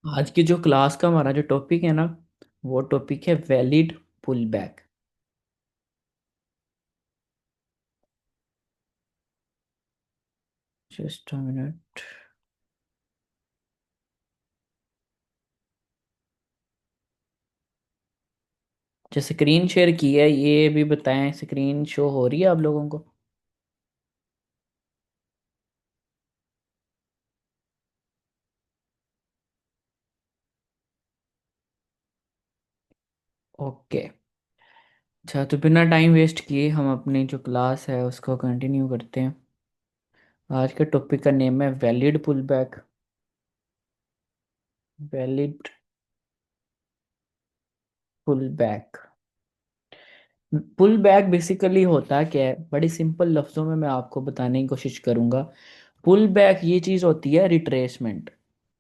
आज की जो क्लास का हमारा जो टॉपिक है ना, वो टॉपिक है valid pull back. Just a minute. जो स्क्रीन शेयर की है ये भी बताएं, स्क्रीन शो हो रही है आप लोगों को? ओके। अच्छा, तो बिना टाइम वेस्ट किए हम अपनी जो क्लास है उसको कंटिन्यू करते हैं। आज के टॉपिक का नेम है valid pull back. Valid pull back. Pull back basically होता क्या है, बड़ी सिंपल लफ्ज़ों में मैं आपको बताने की कोशिश करूंगा। पुल बैक ये चीज़ होती है रिट्रेसमेंट।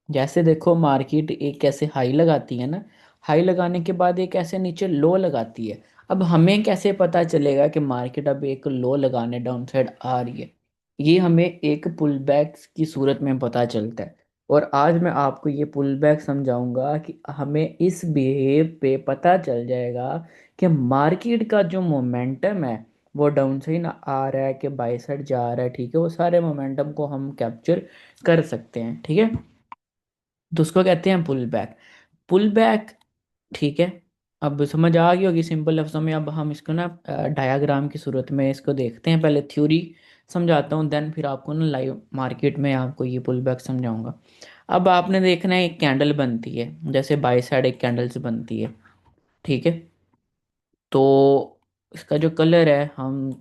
जैसे देखो, मार्केट एक ऐसे हाई लगाती है ना, हाई लगाने के बाद एक ऐसे नीचे लो लगाती है। अब हमें कैसे पता चलेगा कि मार्केट अब एक लो लगाने डाउन साइड आ रही है? ये हमें एक पुल बैक की सूरत में पता चलता है। और आज मैं आपको ये पुल बैक समझाऊंगा कि हमें इस बिहेव पे पता चल जाएगा कि मार्केट का जो मोमेंटम है वो डाउन साइड आ रहा है कि बाई साइड जा रहा है। ठीक है, वो सारे मोमेंटम को हम कैप्चर कर सकते हैं। ठीक है, तो उसको कहते हैं पुल बैक। Pull back. ठीक है, अब समझ आ गई होगी सिंपल लफ्ज़ों में। अब हम इसको ना डायग्राम की सूरत में इसको देखते हैं। पहले थ्योरी समझाता हूँ, देन फिर आपको ना लाइव मार्केट में आपको ये पुल बैक समझाऊंगा। अब आपने देखना है एक कैंडल बनती है, जैसे बाई साइड एक कैंडल से बनती है। ठीक है, तो इसका जो कलर है हम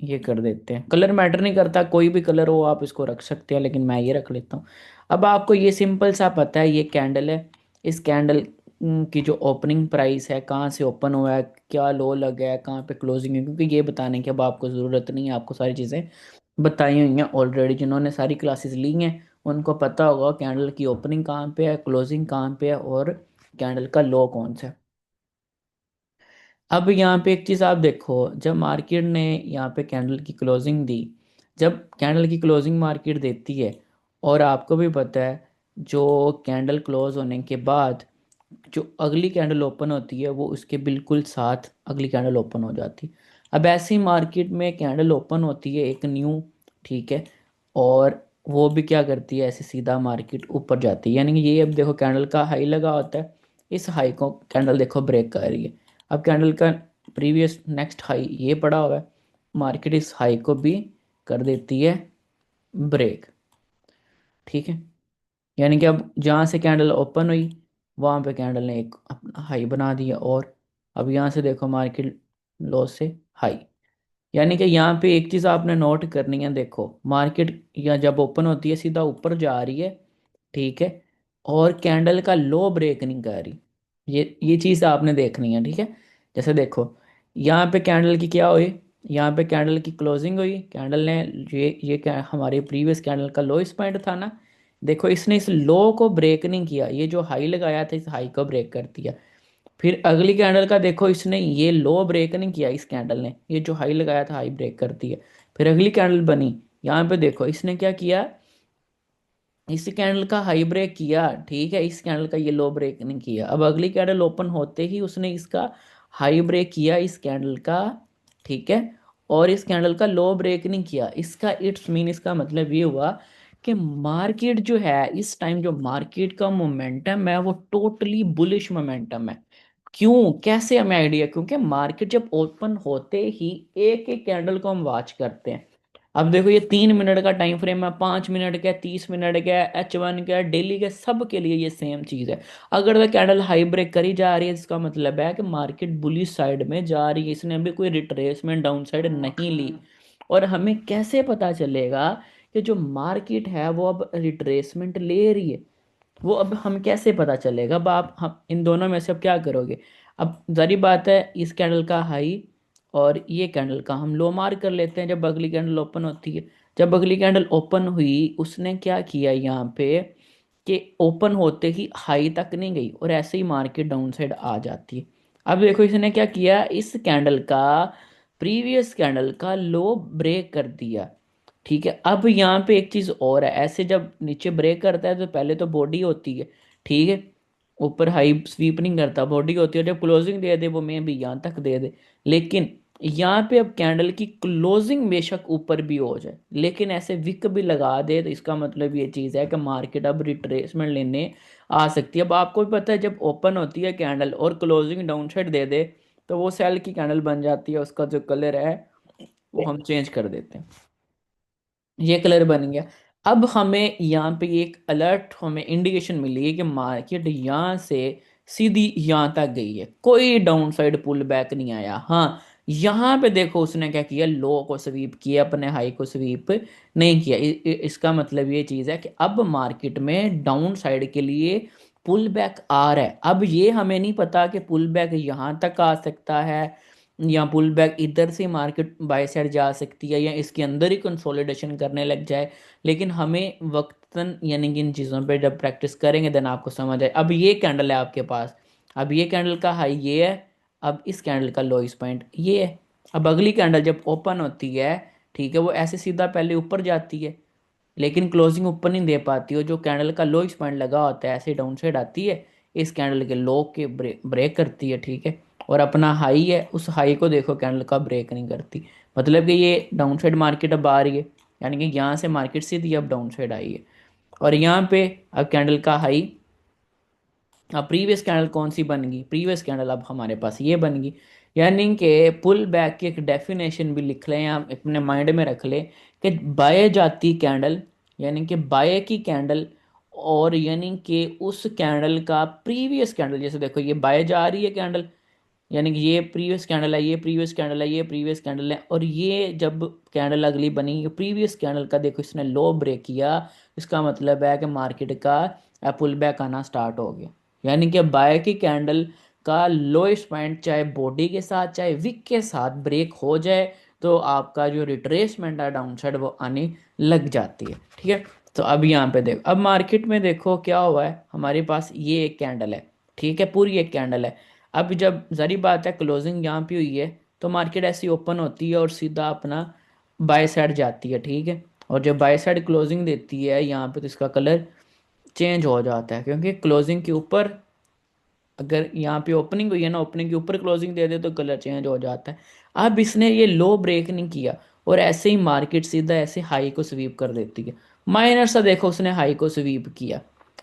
ये कर देते हैं। कलर मैटर नहीं करता, कोई भी कलर हो आप इसको रख सकते हैं, लेकिन मैं ये रख लेता हूँ। अब आपको ये सिंपल सा पता है, ये कैंडल है। इस कैंडल की जो ओपनिंग प्राइस है, कहाँ से ओपन हुआ है, क्या लो लगा है, कहाँ पे क्लोजिंग है, क्योंकि ये बताने की अब आपको ज़रूरत नहीं है। आपको सारी चीज़ें बताई हुई हैं ऑलरेडी। जिन्होंने सारी क्लासेस ली हैं उनको पता होगा कैंडल की ओपनिंग कहाँ पे है, क्लोजिंग कहाँ पे है, और कैंडल का लो कौन सा है। अब यहाँ पे एक चीज़ आप देखो, जब मार्केट ने यहाँ पे कैंडल की क्लोजिंग दी, जब कैंडल की क्लोजिंग मार्केट देती है, और आपको भी पता है जो कैंडल क्लोज होने के बाद जो अगली कैंडल ओपन होती है वो उसके बिल्कुल साथ अगली कैंडल ओपन हो जाती है। अब ऐसे ही मार्केट में कैंडल ओपन होती है एक न्यू। ठीक है, और वो भी क्या करती है, ऐसे सीधा मार्केट ऊपर जाती है। यानी कि ये अब देखो कैंडल का हाई लगा होता है, इस हाई को कैंडल देखो ब्रेक कर रही है। अब कैंडल का प्रीवियस नेक्स्ट हाई ये पड़ा हुआ है, मार्केट इस हाई को भी कर देती है ब्रेक। ठीक है, यानी कि अब जहाँ से कैंडल ओपन हुई वहाँ पे कैंडल ने एक अपना हाई बना दिया, और अब यहाँ से देखो मार्केट लो से हाई। यानी कि यहाँ पे एक चीज़ आपने नोट करनी है, देखो मार्केट या जब ओपन होती है सीधा ऊपर जा रही है। ठीक है, और कैंडल का लो ब्रेक नहीं कर रही। ये चीज़ आपने देखनी है। ठीक है, जैसे देखो यहाँ पे कैंडल की क्या हुई, यहाँ पे कैंडल की क्लोजिंग हुई, कैंडल ने ये क्या हमारे प्रीवियस कैंडल का लोएस्ट पॉइंट था ना। देखो इसने इस लो को ब्रेक नहीं किया, ये जो हाई लगाया था इस हाई को ब्रेक कर दिया। फिर अगली कैंडल का देखो, इसने ये लो ब्रेक नहीं किया, इस कैंडल ने ये जो हाई लगाया था हाई ब्रेक कर दिया। फिर अगली कैंडल बनी, यहाँ पे देखो इसने क्या किया, इस कैंडल का हाई ब्रेक किया। ठीक है, इस कैंडल का ये लो ब्रेक नहीं किया। अब अगली कैंडल ओपन होते ही उसने इसका हाई ब्रेक किया इस कैंडल का। ठीक है, और इस कैंडल का लो ब्रेक नहीं किया। इसका इट्स मीन, इसका मतलब ये हुआ कि मार्केट जो है इस टाइम, जो मार्केट का मोमेंटम है वो टोटली बुलिश मोमेंटम है। क्यों, कैसे हमें आइडिया? क्योंकि मार्केट जब ओपन होते ही एक एक कैंडल को हम वॉच करते हैं। अब देखो ये 3 मिनट का टाइम फ्रेम है, 5 मिनट का है, 30 मिनट का है, H1 का है, डेली के, सब के लिए ये सेम चीज़ है। अगर वह कैंडल हाई ब्रेक करी जा रही है इसका मतलब है कि मार्केट बुलिश साइड में जा रही है, इसने अभी कोई रिट्रेसमेंट डाउन साइड नहीं ली। और हमें कैसे पता चलेगा कि जो मार्केट है वो अब रिट्रेसमेंट ले रही है? वो अब हम कैसे पता चलेगा? अब आप हम इन दोनों में से अब क्या करोगे? अब जारी बात है, इस कैंडल का हाई और ये कैंडल का हम लो मार्क कर लेते हैं जब अगली कैंडल ओपन होती है। जब अगली कैंडल ओपन हुई उसने क्या किया यहाँ पे, कि ओपन होते ही हाई तक नहीं गई और ऐसे ही मार्केट डाउन साइड आ जाती है। अब देखो इसने क्या किया, इस कैंडल का प्रीवियस कैंडल का लो ब्रेक कर दिया। ठीक है, अब यहाँ पे एक चीज और है, ऐसे जब नीचे ब्रेक करता है तो पहले तो बॉडी होती है, ठीक है, ऊपर हाई स्वीप नहीं करता, बॉडी होती है, जब क्लोजिंग दे दे वो मे भी यहाँ तक दे दे, लेकिन यहाँ पे अब कैंडल की क्लोजिंग बेशक ऊपर भी हो जाए लेकिन ऐसे विक भी लगा दे, तो इसका मतलब ये चीज है कि मार्केट अब रिट्रेसमेंट लेने आ सकती है। अब आपको भी पता है जब ओपन होती है कैंडल और क्लोजिंग डाउन साइड दे दे तो वो सेल की कैंडल बन जाती है, उसका जो कलर है वो हम चेंज कर देते हैं, ये कलर बन गया। अब हमें यहाँ पे एक अलर्ट, हमें इंडिकेशन मिली है कि मार्केट यहाँ से सीधी यहाँ तक गई है, कोई डाउन साइड पुल बैक नहीं आया। हाँ, यहाँ पे देखो उसने क्या किया, लो को स्वीप किया, अपने हाई को स्वीप नहीं किया। इसका मतलब ये चीज़ है कि अब मार्केट में डाउन साइड के लिए पुल बैक आ रहा है। अब ये हमें नहीं पता कि पुल बैक यहाँ तक आ सकता है या पुल बैक इधर से मार्केट बाय साइड जा सकती है या इसके अंदर ही कंसोलिडेशन करने लग जाए, लेकिन हमें वक्तन यानी कि इन चीज़ों पे जब प्रैक्टिस करेंगे देन आपको समझ आए। अब ये कैंडल है आपके पास, अब ये कैंडल का हाई ये है, अब इस कैंडल का लोइस पॉइंट ये है। अब अगली कैंडल जब ओपन होती है, ठीक है, वो ऐसे सीधा पहले ऊपर जाती है लेकिन क्लोजिंग ऊपर नहीं दे पाती, और जो कैंडल का लोइस पॉइंट लगा होता है ऐसे डाउन साइड आती है, इस कैंडल के लो के ब्रेक करती है, ठीक है, और अपना हाई है उस हाई को देखो कैंडल का ब्रेक नहीं करती, मतलब कि ये डाउन साइड मार्केट अब आ रही है, यानी कि यहाँ से मार्केट सीधी अब डाउन साइड आई है। और यहाँ पे अब कैंडल का हाई, अब प्रीवियस कैंडल कौन सी बन गई, प्रीवियस कैंडल अब हमारे पास ये बन गई, यानी कि पुल बैक की एक डेफिनेशन भी लिख लें या अपने माइंड में रख लें कि बाय जाती कैंडल, यानी कि बाय की कैंडल, और यानी कि उस कैंडल का प्रीवियस कैंडल, जैसे देखो ये बाय जा रही है कैंडल, यानी कि ये प्रीवियस कैंडल है, ये प्रीवियस कैंडल है, ये प्रीवियस कैंडल है, और ये जब कैंडल अगली बनी प्रीवियस कैंडल का देखो इसने लो ब्रेक किया, इसका मतलब है कि मार्केट का पुल बैक आना स्टार्ट हो गया। यानी कि बाय की कैंडल का लोएस्ट पॉइंट चाहे बॉडी के साथ चाहे विक के साथ ब्रेक हो जाए तो आपका जो रिट्रेसमेंट है डाउन साइड वो आने लग जाती है, ठीक है। तो अब यहाँ पे देखो, अब मार्केट में देखो क्या हुआ है, हमारे पास ये एक कैंडल है, ठीक है, पूरी एक कैंडल है। अब जब जारी बात है क्लोजिंग यहाँ पे हुई है तो मार्केट ऐसी ओपन होती है और सीधा अपना बाय साइड जाती है, ठीक है, और जब बाय साइड क्लोजिंग देती है यहाँ पे तो इसका कलर चेंज हो जाता है, क्योंकि क्लोजिंग के ऊपर, अगर यहाँ पे ओपनिंग हुई है ना, ओपनिंग के ऊपर क्लोजिंग दे दे तो कलर चेंज हो जाता है। अब इसने ये लो ब्रेक नहीं किया और ऐसे ही मार्केट सीधा ऐसे हाई को स्वीप कर देती है, माइनर सा देखो उसने हाई को स्वीप किया,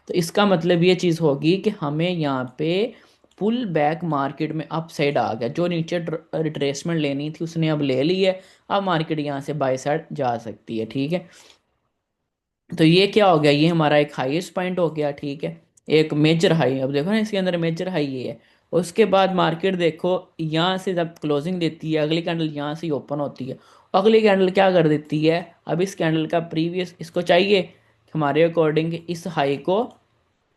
तो इसका मतलब ये चीज़ होगी कि हमें यहाँ पे पुल बैक मार्केट में अप साइड आ गया, जो नीचे रिट्रेसमेंट लेनी थी उसने अब ले ली है, अब मार्केट यहाँ से बाय साइड जा सकती है, ठीक है। तो ये क्या हो गया, ये हमारा एक हाईएस्ट पॉइंट हो गया, ठीक है, एक मेजर हाई, अब देखो ना इसके अंदर मेजर हाई ये है। उसके बाद मार्केट देखो यहाँ से जब क्लोजिंग देती है अगली कैंडल यहाँ से ओपन होती है, अगली कैंडल क्या कर देती है, अब इस कैंडल का प्रीवियस इसको चाहिए हमारे अकॉर्डिंग इस हाई को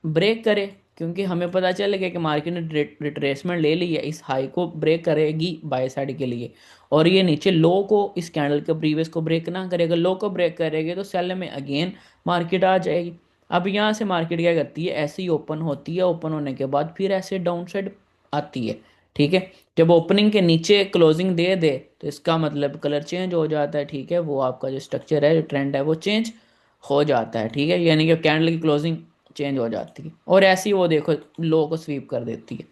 ब्रेक करे, क्योंकि हमें पता चल गया कि मार्केट ने रिट्रेसमेंट ले ली है, इस हाई को ब्रेक करेगी बाय साइड के लिए, और ये नीचे लो को इस कैंडल के प्रीवियस को ब्रेक ना करेगा, लो को ब्रेक करेगी तो सेल में अगेन मार्केट आ जाएगी। अब यहाँ से मार्केट क्या करती है, ऐसे ही ओपन होती है, ओपन होने के बाद फिर ऐसे डाउन साइड आती है, ठीक है, जब ओपनिंग के नीचे क्लोजिंग दे दे तो इसका मतलब कलर चेंज हो जाता है, ठीक है, वो आपका जो स्ट्रक्चर है जो ट्रेंड है वो चेंज हो जाता है, ठीक है, यानी कि कैंडल की क्लोजिंग चेंज हो जाती है और ऐसे ही वो देखो लो को स्वीप कर देती है।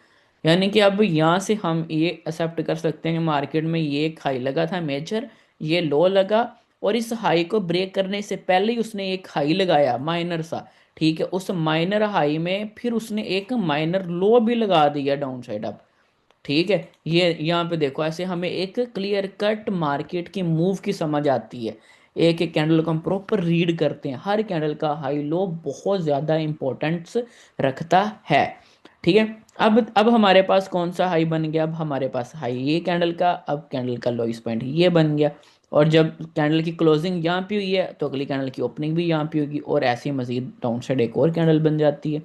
यानी कि अब यहाँ से हम ये एक्सेप्ट कर सकते हैं कि मार्केट में ये एक हाई लगा था मेजर, ये लो लगा, और इस हाई को ब्रेक करने से पहले ही उसने एक हाई लगाया माइनर सा, ठीक है, उस माइनर हाई में फिर उसने एक माइनर लो भी लगा दिया डाउन साइड अब, ठीक है। ये यहाँ पे देखो ऐसे हमें एक क्लियर कट मार्केट की मूव की समझ आती है, एक एक कैंडल को हम प्रॉपर रीड करते हैं, हर कैंडल का हाई लो बहुत ज़्यादा इंपॉर्टेंस रखता है, ठीक है। अब हमारे पास कौन सा हाई बन गया, अब हमारे पास हाई ये कैंडल का, अब कैंडल का लोइस पॉइंट ये बन गया, और जब कैंडल की क्लोजिंग यहाँ पे हुई है तो अगली कैंडल की ओपनिंग भी यहाँ पे होगी और ऐसे ही मजीद डाउन साइड एक और कैंडल बन जाती है,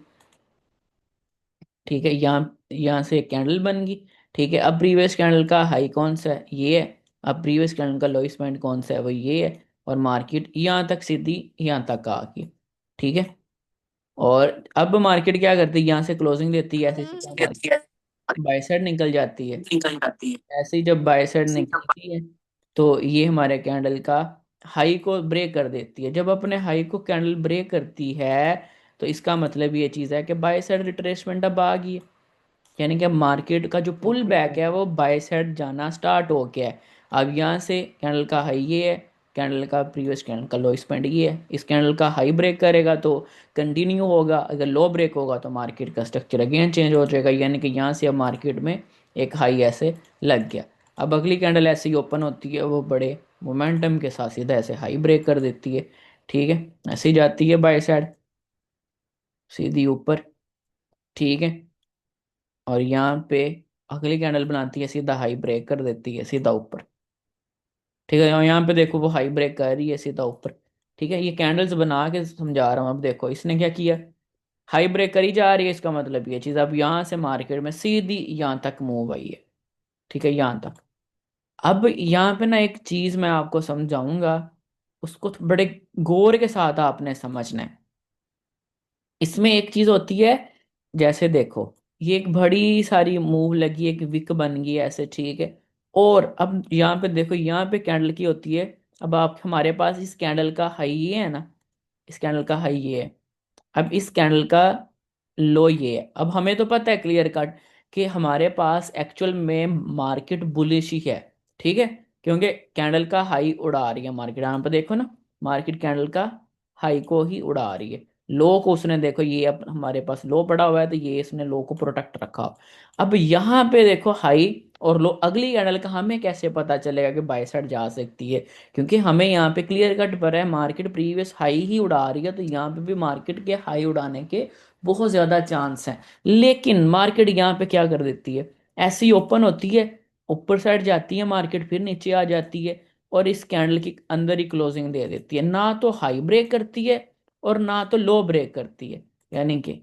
ठीक है, यहाँ यहाँ से एक कैंडल बन गई, ठीक है। अब प्रीवियस कैंडल का हाई कौन सा है, ये है, अब प्रीवियस कैंडल का लोएस्ट पॉइंट कौन सा है, वो ये है, और मार्केट यहाँ तक सीधी यहाँ तक आ गई, ठीक है। और अब मार्केट क्या करती है, यहाँ से क्लोजिंग देती है, ऐसे सीधा मार्केट बाय साइड निकल जाती है, ऐसे ही जब बाय साइड निकलती है तो ये हमारे कैंडल का हाई को ब्रेक कर देती है। जब अपने हाई को कैंडल ब्रेक करती है तो इसका मतलब ये चीज़ है कि बाय साइड रिट्रेसमेंट अब आ गई है। यानी कि मार्केट का जो पुल बैक है वो बाय साइड जाना स्टार्ट हो गया है। अब यहाँ से कैंडल का हाई ये है, कैंडल का प्रीवियस कैंडल का लो स्पैंड ये है, इस कैंडल का हाई ब्रेक करेगा तो कंटिन्यू होगा, अगर लो ब्रेक होगा तो मार्केट का स्ट्रक्चर अगेन चेंज हो जाएगा। यानी कि यहाँ से अब मार्केट में एक हाई ऐसे लग गया। अब अगली कैंडल ऐसे ही ओपन होती है, वो बड़े मोमेंटम के साथ सीधा ऐसे हाई ब्रेक कर देती है। ठीक है, ऐसे ही जाती है बाय साइड सीधी ऊपर। ठीक है, और यहाँ पे अगली कैंडल बनाती है, सीधा हाई ब्रेक कर देती है सीधा ऊपर। ठीक है, और यहाँ पे देखो वो हाई ब्रेक कर रही है सीधा ऊपर। ठीक है, ये कैंडल्स बना के समझा रहा हूँ। अब देखो इसने क्या किया, हाई ब्रेक करी जा रही है, इसका मतलब ये चीज़ अब यहाँ से मार्केट में सीधी यहाँ तक मूव आई है। ठीक है, यहाँ तक। अब यहाँ पे ना एक चीज़ मैं आपको समझाऊंगा, उसको बड़े गौर के साथ आपने समझना है। इसमें एक चीज होती है, जैसे देखो ये एक बड़ी सारी मूव लगी, एक विक बन गई ऐसे। ठीक है, और अब यहाँ पे देखो, यहाँ पे कैंडल की होती है। अब आप हमारे पास इस कैंडल का हाई ये है ना, इस कैंडल का हाई ये है, अब इस कैंडल का लो ये है। अब हमें तो पता है क्लियर कट कि हमारे पास एक्चुअल में मार्केट बुलिश ही है। ठीक है, क्योंकि कैंडल का हाई उड़ा रही है मार्केट, यहाँ पे देखो ना, मार्केट कैंडल का हाई को ही उड़ा रही है। लो को उसने देखो, ये अब हमारे पास लो पड़ा हुआ है तो ये इसने लो को प्रोटेक्ट रखा। अब यहाँ पे देखो हाई और लो, अगली कैंडल का हमें कैसे पता चलेगा कि बाय साइड जा सकती है? क्योंकि हमें यहाँ पे क्लियर कट पर है मार्केट प्रीवियस हाई ही उड़ा रही है, तो यहाँ पे भी मार्केट के हाई उड़ाने के बहुत ज़्यादा चांस हैं। लेकिन मार्केट यहाँ पे क्या कर देती है, ऐसी ओपन होती है, ऊपर साइड जाती है मार्केट, फिर नीचे आ जाती है और इस कैंडल के अंदर ही क्लोजिंग दे देती है। ना तो हाई ब्रेक करती है और ना तो लो ब्रेक करती है। यानी कि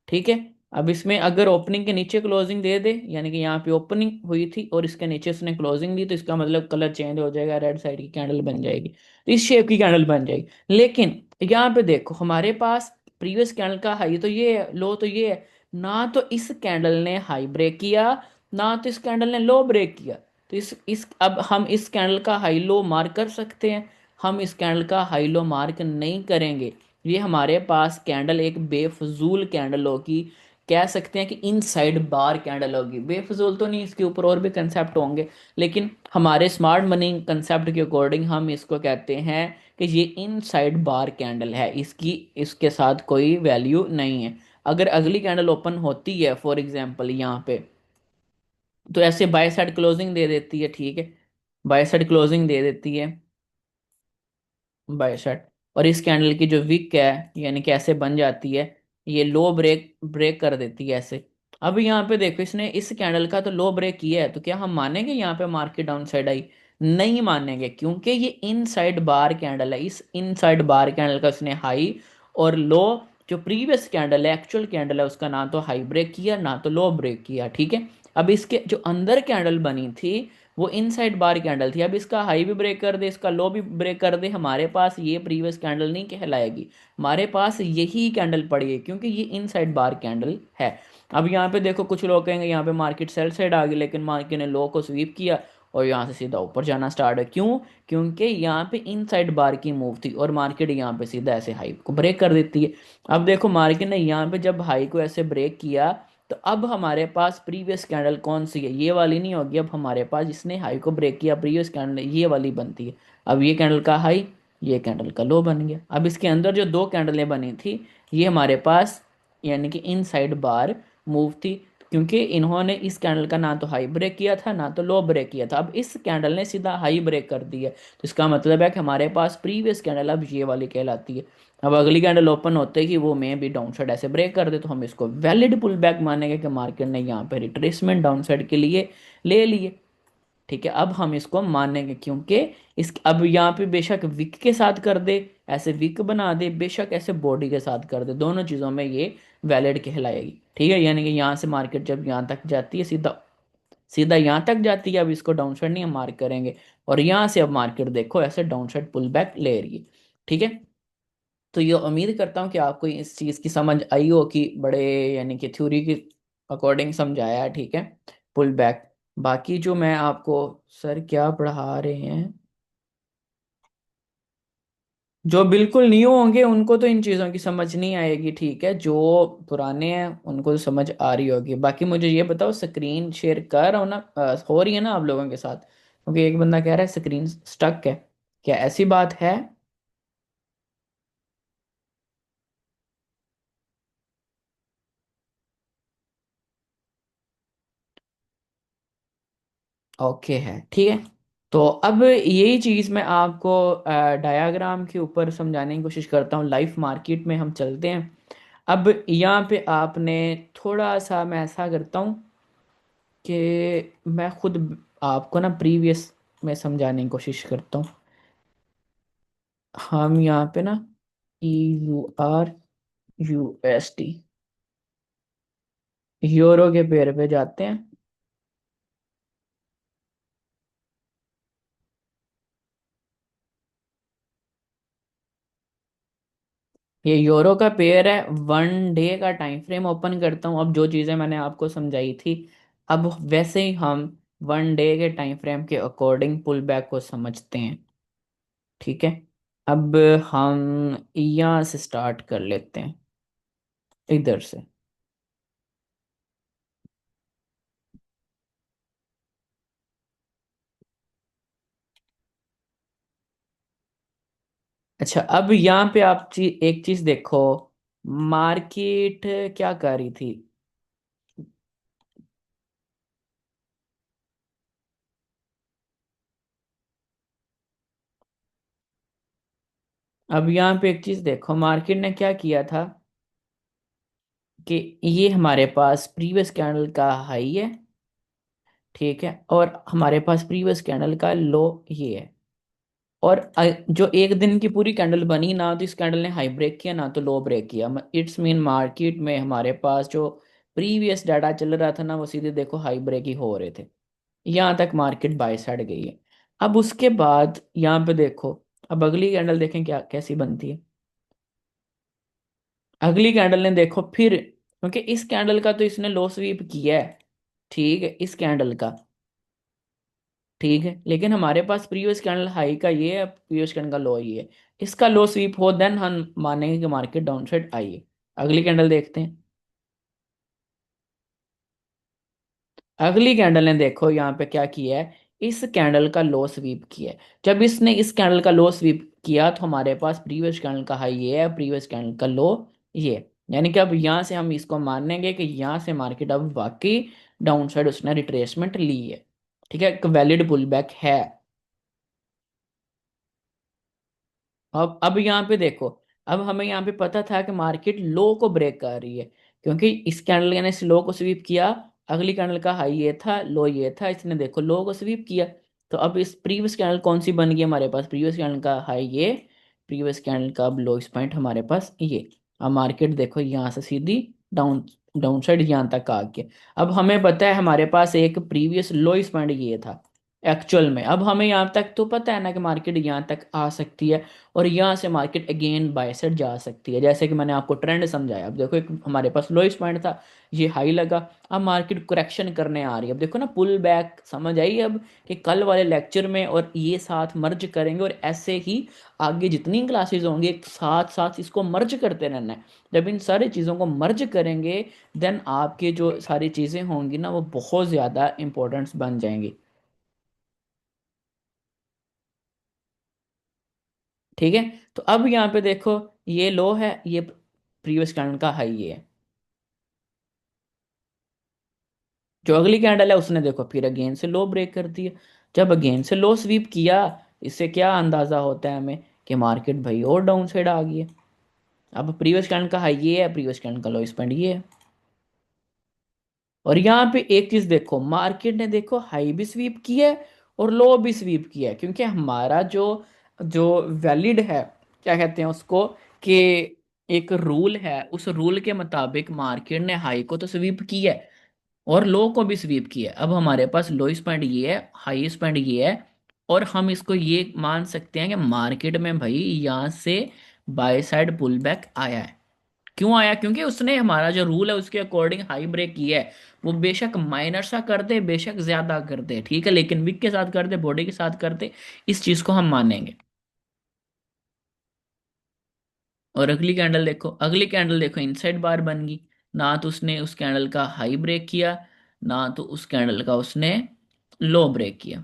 ठीक है, अब इसमें अगर ओपनिंग के नीचे क्लोजिंग दे दे, यानी कि यहाँ पे ओपनिंग हुई थी और इसके नीचे उसने क्लोजिंग दी, तो इसका मतलब कलर चेंज हो जाएगा, रेड साइड की कैंडल बन जाएगी, तो इस शेप की कैंडल बन जाएगी। लेकिन यहाँ पे देखो हमारे पास प्रीवियस कैंडल का हाई तो ये है, लो तो ये है, ना तो इस कैंडल ने हाई ब्रेक किया, ना तो इस कैंडल ने लो ब्रेक किया। तो इस अब हम इस कैंडल का हाई लो मार्क कर सकते हैं? हम इस कैंडल का हाई लो मार्क नहीं करेंगे। ये हमारे पास कैंडल एक बेफजूल कैंडल होगी, कह सकते हैं कि इनसाइड बार कैंडल होगी। बेफजूल तो नहीं, इसके ऊपर और भी कंसेप्ट होंगे, लेकिन हमारे स्मार्ट मनी कंसेप्ट के अकॉर्डिंग हम इसको कहते हैं कि ये इनसाइड बार कैंडल है, इसकी इसके साथ कोई वैल्यू नहीं है। अगर अगली कैंडल ओपन होती है फॉर एग्जांपल यहाँ पे, तो ऐसे बाय साइड क्लोजिंग दे देती है। ठीक है, बाय साइड क्लोजिंग दे देती है, बाय शर्ट, और इस कैंडल की जो विक है यानी कि ऐसे बन जाती है, ये लो ब्रेक ब्रेक कर देती है ऐसे। अब यहाँ पे देखो इसने इस कैंडल का तो लो ब्रेक किया है, तो क्या हम मानेंगे यहाँ पे मार्केट डाउन साइड आई? नहीं मानेंगे, क्योंकि ये इनसाइड बार कैंडल है। इस इनसाइड बार कैंडल का उसने हाई और लो, जो प्रीवियस कैंडल है एक्चुअल कैंडल है, उसका ना तो हाई ब्रेक किया ना तो लो ब्रेक किया। ठीक है, अब इसके जो अंदर कैंडल बनी थी वो इनसाइड बार कैंडल थी। अब इसका हाई भी ब्रेक कर दे, इसका लो भी ब्रेक कर दे, हमारे पास ये प्रीवियस कैंडल नहीं कहलाएगी, हमारे पास यही कैंडल पड़ी है, क्योंकि ये इनसाइड बार कैंडल है। अब यहाँ पे देखो कुछ लोग कहेंगे यहाँ पे मार्केट सेल साइड आ गई, लेकिन मार्केट ने लो को स्वीप किया और यहाँ से सीधा ऊपर जाना स्टार्ट है। क्यों? क्योंकि यहाँ पे इनसाइड बार की मूव थी और मार्केट यहाँ पे सीधा ऐसे हाई को ब्रेक कर देती है। अब देखो मार्केट ने यहाँ पे जब हाई को ऐसे ब्रेक किया, तो अब हमारे पास प्रीवियस कैंडल कौन सी है, ये वाली नहीं होगी। अब हमारे पास जिसने हाई को ब्रेक किया प्रीवियस कैंडल ये वाली बनती है। अब ये कैंडल का हाई, ये कैंडल का लो बन गया। अब इसके अंदर जो दो कैंडलें बनी थी ये हमारे पास यानी कि इनसाइड बार मूव थी, क्योंकि इन्होंने इस कैंडल का ना तो हाई ब्रेक किया था ना तो लो ब्रेक किया था। अब इस कैंडल ने सीधा हाई ब्रेक कर दिया, तो इसका मतलब है कि हमारे पास प्रीवियस कैंडल अब ये वाली कहलाती है। अब अगली कैंडल ओपन होते ही वो में भी डाउन साइड ऐसे ब्रेक कर दे, तो हम इसको वैलिड पुल बैक मानेंगे कि मार्केट ने यहाँ पे रिट्रेसमेंट डाउन साइड के लिए ले लिए। ठीक है, अब हम इसको मानेंगे, क्योंकि इस अब यहाँ पे बेशक विक के साथ कर दे, ऐसे विक बना दे, बेशक ऐसे बॉडी के साथ कर दे, दोनों चीज़ों में ये वैलिड कहलाएगी। ठीक है, यानी कि यहाँ से मार्केट जब यहाँ तक जाती है, सीधा सीधा यहाँ तक जाती है, अब इसको डाउन साइड नहीं हम मार्क करेंगे। और यहाँ से अब मार्केट देखो ऐसे डाउन साइड पुल बैक ले रही है। ठीक है, तो ये उम्मीद करता हूँ कि आपको इस चीज़ की समझ आई हो कि बड़े यानी कि थ्योरी के अकॉर्डिंग समझाया है। ठीक है, पुल बैक। बाकी जो मैं आपको, सर क्या पढ़ा रहे हैं? जो बिल्कुल न्यू होंगे उनको तो इन चीज़ों की समझ नहीं आएगी, ठीक है। जो पुराने हैं उनको तो समझ आ रही होगी। बाकी मुझे ये बताओ, स्क्रीन शेयर कर रहा हूँ ना, हो रही है ना आप लोगों के साथ? क्योंकि एक बंदा कह रहा है स्क्रीन स्टक है। क्या ऐसी बात है? ओके है, ठीक है। तो अब यही चीज़ मैं आपको डायग्राम के ऊपर समझाने की कोशिश करता हूँ। लाइव मार्केट में हम चलते हैं। अब यहाँ पे आपने थोड़ा सा, मैं ऐसा करता हूँ कि मैं खुद आपको ना प्रीवियस में समझाने की कोशिश करता हूँ। हम यहाँ पे ना EUR USD यूरो के पेयर पे जाते हैं। ये यूरो का पेयर है। 1 डे का टाइम फ्रेम ओपन करता हूँ। अब जो चीज़ें मैंने आपको समझाई थी, अब वैसे ही हम 1 डे के टाइम फ्रेम के अकॉर्डिंग पुल बैक को समझते हैं, ठीक है। अब हम यहाँ से स्टार्ट कर लेते हैं, इधर से। अच्छा, अब यहाँ पे आप एक चीज देखो, मार्केट क्या कर रही थी। अब यहाँ पे एक चीज देखो, मार्केट ने क्या किया था कि ये हमारे पास प्रीवियस कैंडल का हाई है, ठीक है, और हमारे पास प्रीवियस कैंडल का लो ये है। और जो एक दिन की पूरी कैंडल बनी ना, तो इस कैंडल ने हाई ब्रेक किया ना तो लो ब्रेक किया। इट्स मीन मार्केट में हमारे पास जो प्रीवियस डाटा चल रहा था ना, वो सीधे देखो हाई ब्रेक ही हो रहे थे। यहाँ तक मार्केट बाय साइड गई है। अब उसके बाद यहाँ पे देखो, अब अगली कैंडल देखें क्या कैसी बनती है। अगली कैंडल ने देखो फिर, क्योंकि इस कैंडल का तो इसने लो स्वीप किया है, ठीक है, इस कैंडल का, ठीक है। लेकिन हमारे पास प्रीवियस कैंडल हाई का ये है, प्रीवियस कैंडल का लो ये है। इसका लो स्वीप हो, देन हम मानेंगे कि मार्केट डाउन साइड आई है। अगली कैंडल देखते हैं। अगली कैंडल ने देखो यहाँ पे क्या किया है, इस कैंडल का लो स्वीप किया है। जब इसने इस कैंडल का लो स्वीप किया तो हमारे पास प्रीवियस कैंडल का हाई ये है, प्रीवियस कैंडल का लो ये है। यानी कि अब यहाँ से हम इसको मानेंगे कि यहाँ से मार्केट अब वाकई डाउन साइड उसने रिट्रेसमेंट ली है, ठीक है, एक वैलिड पुल बैक है। अब यहाँ पे देखो, अब हमें यहाँ पे पता था कि मार्केट लो को ब्रेक कर रही है, क्योंकि इस कैंडल ने इस लो को स्वीप किया। अगली कैंडल का हाई ये था, लो ये था, इसने देखो लो को स्वीप किया। तो अब इस प्रीवियस कैंडल कौन सी बन गई हमारे पास, प्रीवियस कैंडल का हाई ये, प्रीवियस कैंडल का अब लो पॉइंट हमारे पास ये। अब मार्केट देखो यहाँ से सीधी डाउन डाउन साइड यहाँ तक आ गया। अब हमें पता है हमारे पास एक प्रीवियस लो पॉइंट ये था एक्चुअल में। अब हमें यहाँ तक तो पता है ना कि मार्केट यहाँ तक आ सकती है, और यहाँ से मार्केट अगेन बाय साइड जा सकती है। जैसे कि मैंने आपको ट्रेंड समझाया। अब देखो, एक हमारे पास लोएस्ट पॉइंट था, ये हाई लगा, अब मार्केट करेक्शन करने आ रही है। अब देखो ना, पुल बैक समझ आई अब, कि कल वाले लेक्चर में और ये साथ मर्ज करेंगे, और ऐसे ही आगे जितनी क्लासेस होंगी एक साथ साथ इसको मर्ज करते रहना है। जब इन सारी चीज़ों को मर्ज करेंगे, देन आपके जो सारी चीज़ें होंगी ना, वो बहुत ज़्यादा इंपॉर्टेंस बन जाएंगी, ठीक है। तो अब यहाँ पे देखो, ये लो है, ये प्रीवियस कैंडल का हाई ये है। जो अगली कैंडल है उसने देखो फिर अगेन से लो ब्रेक कर दिया। जब अगेन से लो स्वीप किया, इससे क्या अंदाजा होता है हमें कि मार्केट भाई और डाउन साइड आ गई है। अब प्रीवियस कैंडल का हाई ये है, प्रीवियस कैंडल का लो पॉइंट ये है। और यहाँ पे एक चीज देखो, मार्केट ने देखो हाई भी स्वीप किया है और लो भी स्वीप किया है, क्योंकि हमारा जो जो वैलिड है, क्या कहते हैं उसको, कि एक रूल है, उस रूल के मुताबिक मार्केट ने हाई को तो स्वीप किया है और लो को भी स्वीप किया है। अब हमारे पास लोइस्ट पॉइंट ये है, हाईएस्ट पॉइंट ये है, और हम इसको ये मान सकते हैं कि मार्केट में भाई यहाँ से बाय साइड पुल बैक आया है। क्यों आया? क्योंकि उसने हमारा जो रूल है उसके अकॉर्डिंग हाई ब्रेक किया है। वो बेशक माइनर सा कर दे, बेशक ज्यादा कर दे, ठीक है, लेकिन विक के साथ कर दे, बॉडी के साथ कर दे, इस चीज को हम मानेंगे। और अगली कैंडल देखो इनसाइड बार बन गई। ना तो उसने उस कैंडल का हाई ब्रेक किया, ना तो उस कैंडल का उसने लो ब्रेक किया।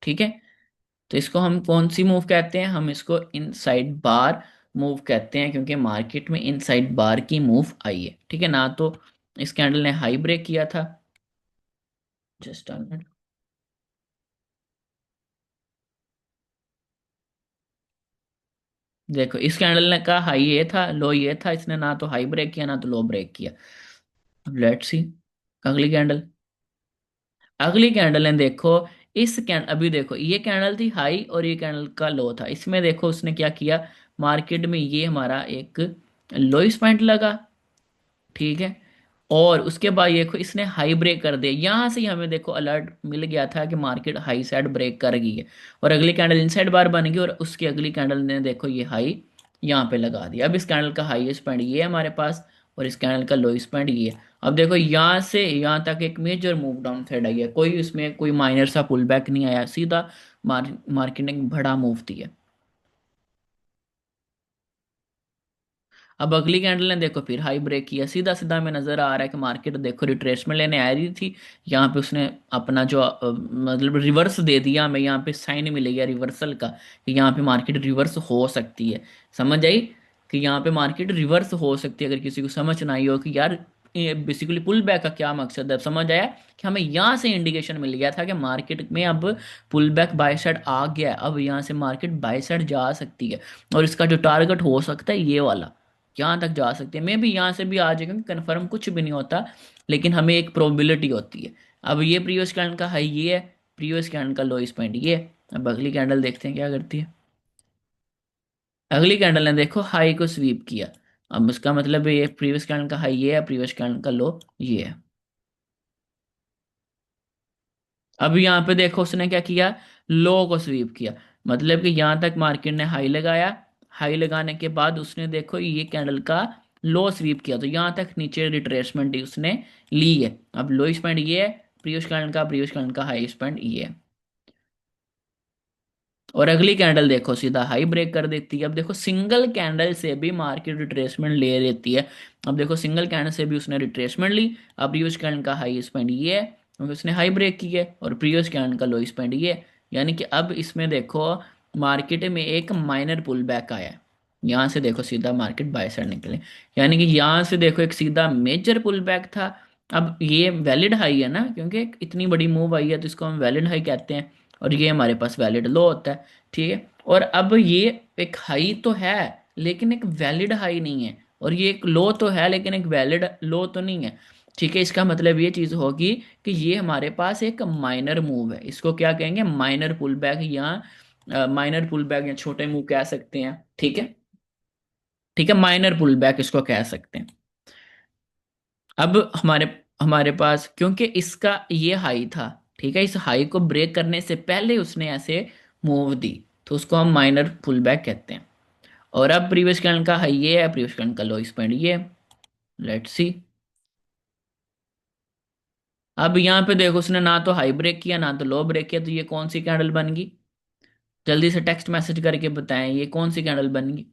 ठीक है। तो इसको हम कौन सी मूव कहते हैं? हम इसको इनसाइड बार मूव कहते हैं, क्योंकि मार्केट में इनसाइड बार की मूव आई है। ठीक है। ना तो इस कैंडल ने हाई ब्रेक किया था। Just a minute. देखो इस कैंडल ने का हाई ये था, लो ये था, इसने ना तो हाई ब्रेक किया ना तो लो ब्रेक किया। लेट्स सी अगली कैंडल। अगली कैंडल ने देखो, इस कैंडल, अभी देखो ये कैंडल थी हाई और ये कैंडल का लो था। इसमें देखो उसने क्या किया, मार्केट में ये हमारा एक लोइस पॉइंट लगा। ठीक है। और उसके बाद ये देखो इसने हाई ब्रेक कर दिया। यहां से ही हमें देखो अलर्ट मिल गया था कि मार्केट हाई साइड ब्रेक कर गई है। और अगली कैंडल इनसाइड बार बन गई और उसकी अगली कैंडल ने देखो ये हाई यहाँ पे लगा दिया। अब इस कैंडल का हाईएस्ट पॉइंट ये है हमारे पास, और इस कैंडल का लोएस्ट पॉइंट ये है। अब देखो यहाँ से यहाँ तक एक मेजर मूव डाउन साइड आई है, कोई इसमें कोई माइनर सा पुल बैक नहीं आया, सीधा मार्केट ने बड़ा मूव दिया। अब अगली कैंडल ने देखो फिर हाई ब्रेक किया। सीधा सीधा में नजर आ रहा है कि मार्केट देखो रिट्रेसमेंट लेने आ रही थी। यहाँ पे उसने अपना जो मतलब रिवर्स दे दिया। हमें यहाँ पे साइन मिलेगा रिवर्सल का, कि यहाँ पे मार्केट रिवर्स हो सकती है। समझ आई कि यहाँ पे मार्केट रिवर्स हो सकती है? अगर किसी को समझ ना आई हो कि यार ये बेसिकली पुल बैक का क्या मकसद है, अब समझ आया कि हमें यहाँ से इंडिकेशन मिल गया था कि मार्केट में अब पुल बैक बाय साइड आ गया है। अब यहाँ से मार्केट बाय साइड जा सकती है, और इसका जो टारगेट हो सकता है ये वाला, यहाँ तक जा सकती है। मे भी यहाँ से भी आ जाए, क्योंकि कन्फर्म कुछ भी नहीं होता, लेकिन हमें एक प्रोबेबिलिटी होती है। अब ये प्रीवियस कैंडल का हाई ये है, प्रीवियस कैंडल का लोएस्ट पॉइंट ये है। अब अगली कैंडल देखते हैं क्या करती है। अगली कैंडल ने देखो हाई को स्वीप किया। अब उसका मतलब ये प्रीवियस कैंडल का हाई ये है, प्रीवियस कैंडल का लो ये है। अब यहाँ पे देखो उसने क्या किया, लो को स्वीप किया। मतलब कि यहाँ तक मार्केट ने हाई लगाया, हाई लगाने के बाद उसने देखो ये कैंडल का लो स्वीप किया, तो यहाँ तक नीचे रिट्रेसमेंट उसने ली है। अब लोइस्ट पॉइंट ये है, प्रीवियस कैंडल का हाईएस्ट पॉइंट ये है। और अगली कैंडल देखो सीधा हाई ब्रेक कर देती है। अब देखो सिंगल कैंडल से भी मार्केट रिट्रेसमेंट ले लेती है। अब देखो सिंगल कैंडल से भी उसने रिट्रेसमेंट ली। अब प्रीवियस कैंडल का हाईएस्ट पॉइंट ये है, क्योंकि उसने हाई ब्रेक की है, और प्रीवियस कैंडल का लोएस्ट पॉइंट ये है। यानी कि अब इसमें देखो मार्केट में एक माइनर पुल बैक आया है। यहाँ से देखो सीधा मार्केट बाय साइड निकले, यानी कि यहाँ से देखो एक सीधा मेजर पुल बैक था। अब ये वैलिड हाई है ना, क्योंकि इतनी बड़ी मूव आई है तो इसको हम वैलिड हाई कहते हैं, और ये हमारे पास वैलिड लो होता है। ठीक है। और अब ये एक हाई तो है, लेकिन एक वैलिड हाई नहीं है, और ये एक लो तो है लेकिन एक वैलिड लो तो नहीं है। ठीक है। इसका मतलब ये चीज होगी कि ये हमारे पास एक माइनर मूव है। इसको क्या कहेंगे, माइनर पुल बैक, या माइनर पुल बैक या छोटे मूव कह सकते हैं। ठीक है। ठीक है, माइनर पुल बैक इसको कह सकते हैं। अब हमारे हमारे पास क्योंकि इसका ये हाई था, ठीक है, इस हाई को ब्रेक करने से पहले उसने ऐसे मूव दी, तो उसको हम माइनर पुल बैक कहते हैं। और अब प्रीवियस कैंडल का हाई ये है, प्रीवियस कैंडल का लोएस्ट पॉइंट ये है। Let's see. अब यहाँ पे देखो उसने ना तो हाई ब्रेक किया ना तो लो ब्रेक किया, तो ये कौन सी कैंडल बन गई? जल्दी से टेक्स्ट मैसेज करके बताएं ये कौन सी कैंडल बन गई।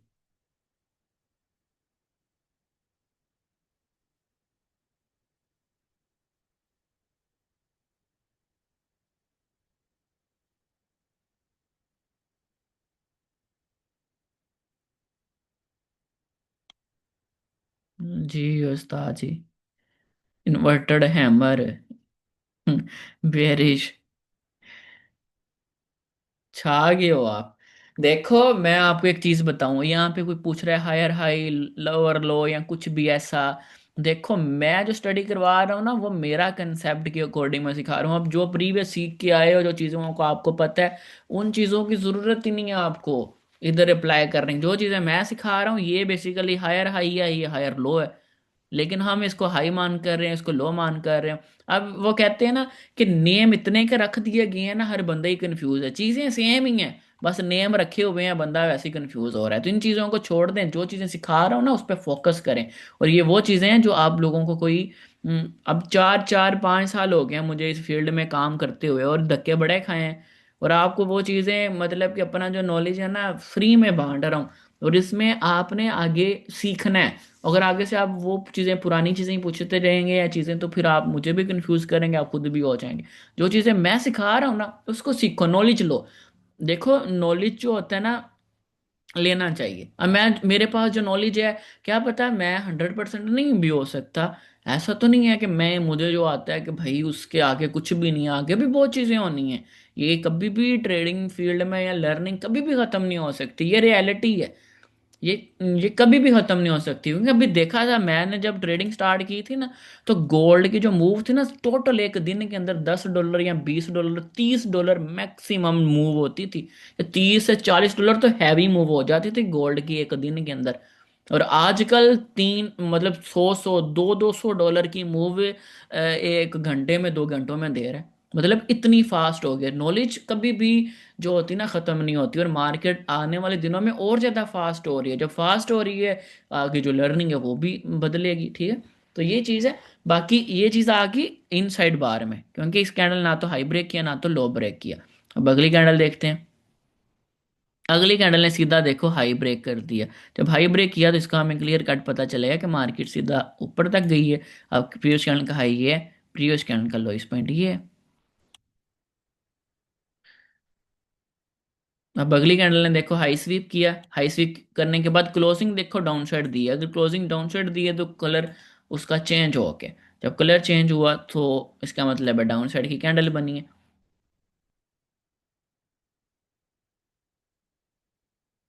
जी उस्ताद जी। Inverted hammer. बेरिश। छा गए हो आप। देखो मैं आपको एक चीज बताऊं, यहाँ पे कोई पूछ रहा है हायर हाई लोअर लो या कुछ भी ऐसा। देखो मैं जो स्टडी करवा रहा हूँ ना, वो मेरा कंसेप्ट के अकॉर्डिंग मैं सिखा रहा हूँ। अब जो प्रीवियस सीख के आए हो, जो चीज़ों को आपको पता है, उन चीज़ों की ज़रूरत ही नहीं है आपको इधर अप्लाई करने की। जो चीज़ें मैं सिखा रहा हूँ ये बेसिकली हायर हाई है, ये हायर लो है, लेकिन हम इसको हाई मान कर रहे हैं, इसको लो मान कर रहे हैं। अब वो कहते हैं ना कि नेम इतने के रख दिए गए हैं ना, हर बंदा ही कंफ्यूज है। चीजें सेम ही हैं, बस नेम रखे हुए हैं, बंदा वैसे ही कंफ्यूज हो रहा है। तो इन चीजों को छोड़ दें, जो चीजें सिखा रहा हूँ ना उस पर फोकस करें। और ये वो चीजें हैं जो आप लोगों को कोई अब 4 4 5 साल हो गए हैं मुझे इस फील्ड में काम करते हुए, और धक्के बड़े खाए हैं। और आपको वो चीज़ें मतलब कि अपना जो नॉलेज है ना फ्री में बांट रहा हूँ, और इसमें आपने आगे सीखना है। अगर आगे से आप वो चीज़ें पुरानी चीज़ें ही पूछते रहेंगे या चीज़ें, तो फिर आप मुझे भी कंफ्यूज करेंगे, आप खुद भी हो जाएंगे। जो चीज़ें मैं सिखा रहा हूँ ना उसको सीखो, नॉलेज लो। देखो नॉलेज जो होता है ना लेना चाहिए। अब मैं मेरे पास जो नॉलेज है, क्या पता मैं 100% नहीं भी हो सकता। ऐसा तो नहीं है कि मैं मुझे जो आता है कि भाई उसके आगे कुछ भी नहीं है, आगे भी बहुत चीजें होनी है। ये कभी भी ट्रेडिंग फील्ड में या लर्निंग कभी भी खत्म नहीं हो सकती, ये रियलिटी है। ये ये कभी भी खत्म नहीं हो सकती, क्योंकि अभी देखा था मैंने जब ट्रेडिंग स्टार्ट की थी ना, तो गोल्ड की जो मूव थी ना टोटल एक दिन के अंदर $10 या $20, $30 मैक्सिमम मूव होती थी। 30 से 40 डॉलर तो हैवी मूव हो जाती थी गोल्ड की एक दिन के अंदर। और आजकल तीन मतलब 100 100 200 200 डॉलर की मूव एक घंटे में 2 घंटों में दे रहा है। मतलब इतनी फास्ट हो गई नॉलेज, कभी भी जो होती ना खत्म नहीं होती। और मार्केट आने वाले दिनों में और ज्यादा फास्ट हो रही है, जब फास्ट हो रही है आगे जो लर्निंग है वो भी बदलेगी, ठीक है। तो ये चीज है। बाकी ये चीज आ गई इनसाइड बार में, क्योंकि इस कैंडल ना तो हाई ब्रेक किया ना तो लो ब्रेक किया। अब अगली कैंडल देखते हैं। अगली कैंडल ने सीधा देखो हाई ब्रेक कर दिया। जब हाई ब्रेक किया तो इसका हमें क्लियर कट पता चलेगा कि मार्केट सीधा ऊपर तक गई है। अब प्रीवियस कैंडल का हाई ये है, प्रीवियस कैंडल का लोइस पॉइंट ये है। अब अगली कैंडल ने देखो हाई स्वीप किया, हाई स्वीप करने के बाद क्लोजिंग देखो डाउन साइड दी है। अगर क्लोजिंग डाउन साइड दी है तो कलर उसका चेंज हो के, जब कलर चेंज हुआ तो इसका मतलब है डाउन साइड की कैंडल बनी है।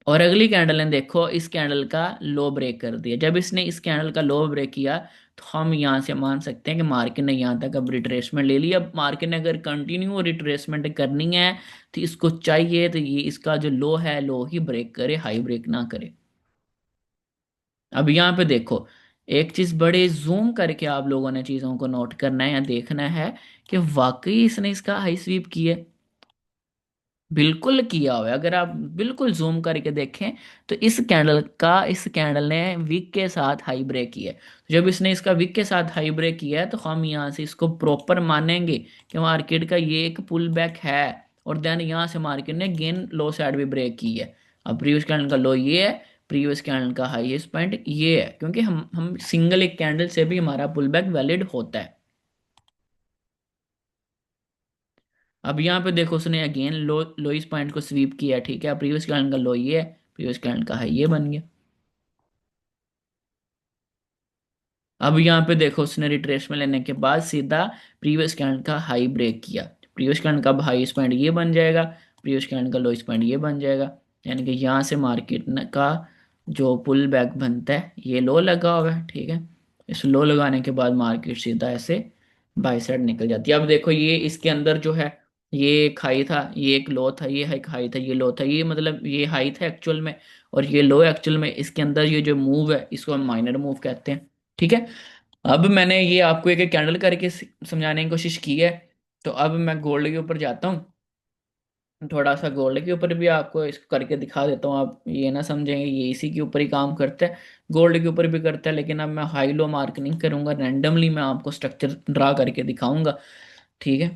और अगली कैंडल ने देखो इस कैंडल का लो ब्रेक कर दिया। जब इसने इस कैंडल का लो ब्रेक किया तो हम यहाँ से मान सकते हैं कि मार्केट ने यहाँ तक अब रिट्रेसमेंट ले लिया। अब मार्केट ने अगर कंटिन्यू रिट्रेसमेंट करनी है तो इसको चाहिए तो ये इसका जो लो है लो ही ब्रेक करे, हाई ब्रेक ना करे। अब यहाँ पे देखो, एक चीज बड़े जूम करके आप लोगों ने चीजों को नोट करना है या देखना है कि वाकई इसने इसका हाई स्वीप किया है। बिल्कुल किया हुआ है। अगर आप बिल्कुल जूम करके देखें तो इस कैंडल ने विक के साथ हाई ब्रेक किया है। तो जब इसने इसका विक के साथ हाई ब्रेक किया है तो हम यहाँ से इसको प्रॉपर मानेंगे कि मार्केट का ये एक पुल बैक है। और देन यहाँ से मार्केट ने गेन लो साइड भी ब्रेक की है। अब प्रीवियस कैंडल का लो ये है, प्रीवियस कैंडल का हाईएस्ट पॉइंट ये है, क्योंकि हम सिंगल एक कैंडल से भी हमारा पुल बैक वैलिड होता है। अब यहाँ पे देखो उसने अगेन लोइस पॉइंट को स्वीप किया, ठीक है। प्रीवियस कैंडल का लो ये है, प्रीवियस कैंडल का हाई ये बन गया। अब यहाँ पे देखो उसने रिट्रेसमेंट लेने के बाद सीधा प्रीवियस कैंडल का हाई ब्रेक किया। प्रीवियस कैंडल का हाईएस्ट पॉइंट ये बन जाएगा, प्रीवियस कैंडल का लोएस्ट पॉइंट ये बन जाएगा। यानी कि यहाँ से मार्केट का जो पुल बैक बनता है ये लो लगा हुआ है, ठीक है। इस लो लगाने के बाद मार्केट सीधा ऐसे बाई साइड निकल जाती है। अब देखो ये इसके अंदर जो है, ये एक हाई था, ये एक लो था, ये एक हाई था, ये लो था, ये मतलब ये हाई था एक्चुअल में और ये लो एक्चुअल में। इसके अंदर ये जो मूव है इसको हम माइनर मूव कहते हैं, ठीक है। अब मैंने ये आपको एक एक कैंडल करके समझाने की कोशिश की है। तो अब मैं गोल्ड के ऊपर जाता हूँ, थोड़ा सा गोल्ड के ऊपर भी आपको इसको करके दिखा देता हूँ। आप ये ना समझेंगे ये इसी के ऊपर ही काम करता है, गोल्ड के ऊपर भी करता है। लेकिन अब मैं हाई लो मार्क नहीं करूंगा, रैंडमली मैं आपको स्ट्रक्चर ड्रा करके दिखाऊंगा, ठीक है।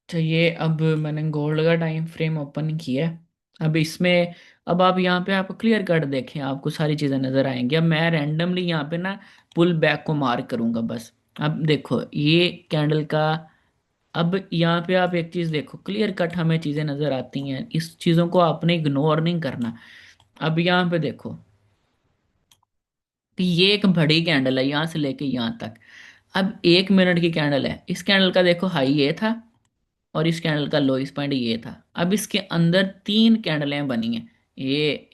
तो ये अब मैंने गोल्ड का टाइम फ्रेम ओपन किया है। अब इसमें अब आप यहाँ पे आप क्लियर कट देखें, आपको सारी चीज़ें नज़र आएंगी। अब मैं रैंडमली यहाँ पे ना पुल बैक को मार्क करूंगा बस। अब देखो ये कैंडल का, अब यहाँ पे आप एक चीज देखो, क्लियर कट हमें चीजें नजर आती हैं, इस चीजों को आपने इग्नोर नहीं करना। अब यहाँ पे देखो कि ये एक बड़ी कैंडल है यहाँ से लेके यहाँ तक। अब 1 मिनट की कैंडल है, इस कैंडल का देखो हाई ये था, और इस कैंडल का लोएस्ट पॉइंट ये था। अब इसके अंदर तीन कैंडलें बनी हैं, ये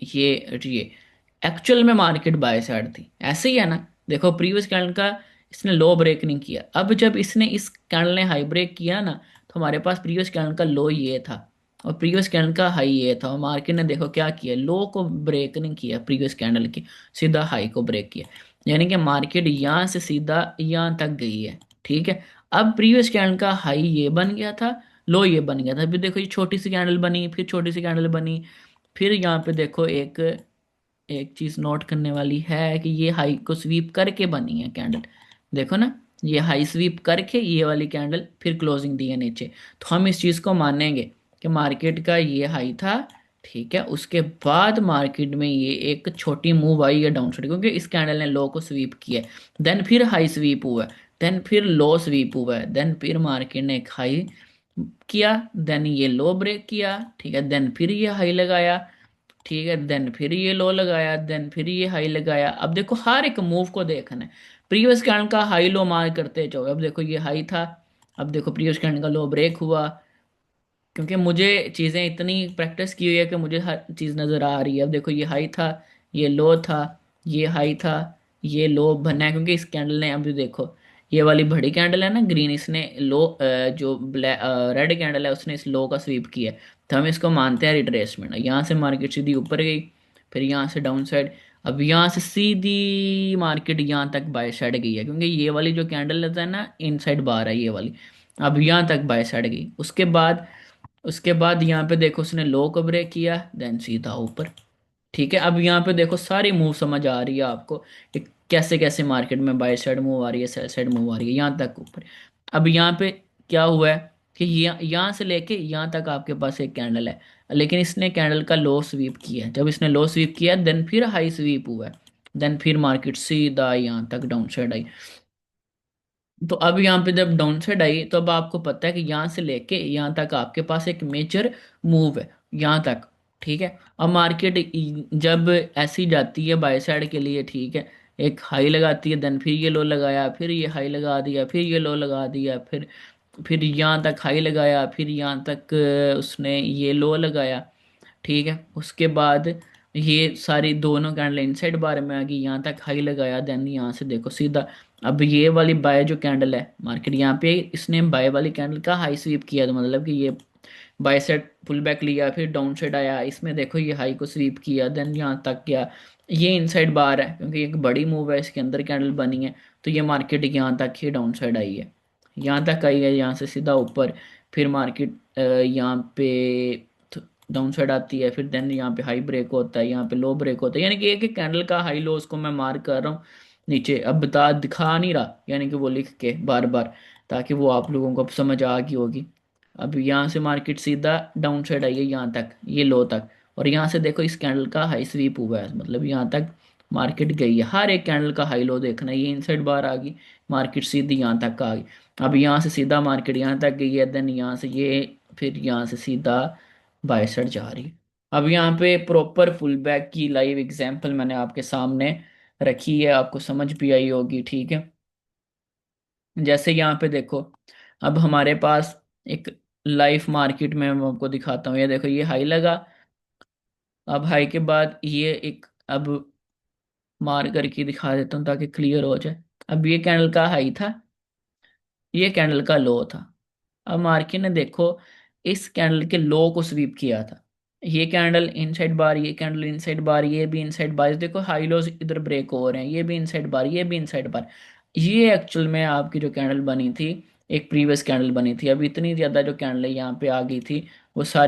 एक्चुअल में मार्केट बाय साइड थी, ऐसे ही है ना। देखो प्रीवियस कैंडल का इसने लो ब्रेक नहीं किया, अब जब इसने इस कैंडल ने हाई ब्रेक किया ना, तो हमारे पास प्रीवियस कैंडल का लो ये था और प्रीवियस कैंडल का हाई ये था, और मार्केट ने देखो क्या किया, लो को ब्रेक नहीं किया प्रीवियस कैंडल की, सीधा हाई को ब्रेक किया। यानी कि मार्केट यहाँ से सीधा यहाँ तक गई है, ठीक है। अब प्रीवियस कैंडल का हाई ये बन गया था, लो ये बन गया था। अभी देखो ये छोटी सी कैंडल बनी, फिर छोटी सी कैंडल बनी, फिर यहाँ पे देखो एक एक चीज नोट करने वाली है कि ये हाई को स्वीप करके बनी है कैंडल, देखो ना, ये हाई स्वीप करके ये वाली कैंडल फिर क्लोजिंग दी है नीचे। तो हम इस चीज को मानेंगे कि मार्केट का ये हाई था, ठीक है, उसके बाद मार्केट में ये एक छोटी मूव आई है डाउन साइड, क्योंकि इस कैंडल ने लो को स्वीप किया है, देन फिर हाई स्वीप हुआ है, देन फिर लो स्वीप हुआ है, देन फिर मार्केट ने एक हाई किया, देन ये लो ब्रेक किया, ठीक है, देन फिर ये हाई लगाया, ठीक है, देन फिर ये लो लगाया, देन फिर ये हाई लगाया। अब देखो हर एक मूव को देखना है, प्रीवियस कैंडल का हाई लो मार करते जाओ। अब देखो ये हाई था, अब देखो प्रीवियस कैंडल का लो ब्रेक हुआ, क्योंकि मुझे चीज़ें इतनी प्रैक्टिस की हुई है कि मुझे हर चीज़ नज़र आ रही है। अब देखो ये हाई था, ये लो था, ये हाई था, ये लो बना है, क्योंकि इस कैंडल ने, अभी देखो ये वाली बड़ी कैंडल है ना ग्रीन, इसने लो जो ब्लैक रेड कैंडल है उसने इस लो का स्वीप किया है। तो हम इसको मानते हैं रिट्रेसमेंट। यहाँ से मार्केट सीधी ऊपर गई, फिर यहाँ से डाउन साइड, अब यहाँ से सीधी मार्केट यहाँ तक बाय साइड गई है, क्योंकि ये वाली जो कैंडल है ना इनसाइड बार है ये वाली, अब यहाँ तक बाय साइड गई। उसके बाद यहाँ पे देखो उसने लो को ब्रेक किया, देन सीधा ऊपर, ठीक है। अब यहाँ पे देखो सारी मूव समझ आ रही है आपको कि कैसे कैसे मार्केट में बाय साइड मूव आ रही है, सेल साइड मूव आ रही है, यहाँ तक ऊपर। अब यहाँ पे क्या हुआ है कि यहाँ से लेके यहाँ तक आपके पास एक कैंडल है, लेकिन इसने कैंडल का लो स्वीप किया है। जब इसने लो स्वीप किया देन फिर हाई स्वीप हुआ है, देन फिर मार्केट सीधा यहाँ तक डाउन साइड आई। तो अब यहाँ पे जब डाउन साइड आई, तो अब आपको पता है कि यहाँ से लेके यहाँ तक आपके पास एक मेजर मूव है, यहाँ तक, ठीक है। अब मार्केट जब ऐसी जाती है बाय साइड के लिए, ठीक है, एक हाई लगाती है, देन फिर ये लो लगाया, फिर ये हाई लगा दिया, फिर ये लो लगा दिया, फिर यहाँ तक हाई लगाया, फिर यहाँ तक उसने ये लो लगाया, ठीक है। उसके बाद ये सारी दोनों कैंडल इनसाइड बार में आ गई, यहाँ तक हाई लगाया, देन यहाँ से देखो सीधा, अब ये वाली बाय जो कैंडल है मार्केट यहाँ पे इसने बाय वाली कैंडल का हाई स्वीप किया, तो मतलब कि ये बाय साइड पुल बैक लिया, फिर डाउन साइड आया, इसमें देखो ये हाई को स्वीप किया, देन यहाँ तक गया, ये इनसाइड बार है क्योंकि एक बड़ी मूव है, इसके अंदर कैंडल बनी है, तो ये मार्केट यहाँ तक ही डाउन साइड आई है, यहाँ तक आई है, यहाँ से सीधा ऊपर, फिर मार्केट यहाँ पे डाउन साइड आती है, फिर देन यहाँ पे हाई ब्रेक होता है, यहाँ पे लो ब्रेक होता है, यानी कि एक एक कैंडल का हाई लो उसको मैं मार्क कर रहा हूँ नीचे, अब बता दिखा नहीं रहा, यानी कि वो लिख के बार बार, ताकि वो आप लोगों को समझ आ गई होगी। अब यहाँ से मार्केट सीधा डाउन साइड आई है यहाँ तक, ये लो तक, और यहाँ से देखो इस कैंडल का हाई स्वीप हुआ है, मतलब यहाँ तक मार्केट गई है। हर एक कैंडल का हाई लो देखना है, ये इनसाइड बार आ गई, मार्केट सीधी यहाँ तक आ गई। अब यहाँ से सीधा मार्केट यहाँ तक गई है, देन यहाँ से ये, फिर यहाँ से सीधा बाय साइड जा रही है। अब यहाँ पे प्रॉपर फुल बैक की लाइव एग्जांपल मैंने आपके सामने रखी है, आपको समझ भी आई होगी, ठीक है। जैसे यहाँ पे देखो, अब हमारे पास एक लाइफ मार्केट में मैं आपको दिखाता हूँ, ये देखो ये हाई लगा, अब हाई के बाद ये एक, अब मार करके दिखा देता हूँ ताकि क्लियर हो जाए। अब ये कैंडल का हाई था, ये कैंडल का लो था। अब मार्केट ने देखो इस कैंडल के लो को स्वीप किया था, ये कैंडल इनसाइड बार, ये कैंडल इनसाइड बार, ये भी इनसाइड बार, देखो हाई लोज इधर ब्रेक हो रहे हैं, ये भी इनसाइड बार, ये भी इनसाइड बार। ये एक्चुअल में आपकी जो कैंडल बनी थी, एक प्रीवियस कैंडल बनी थी। अब इतनी ज्यादा जो कैंडल यहाँ पे आ गई थी, वो सारी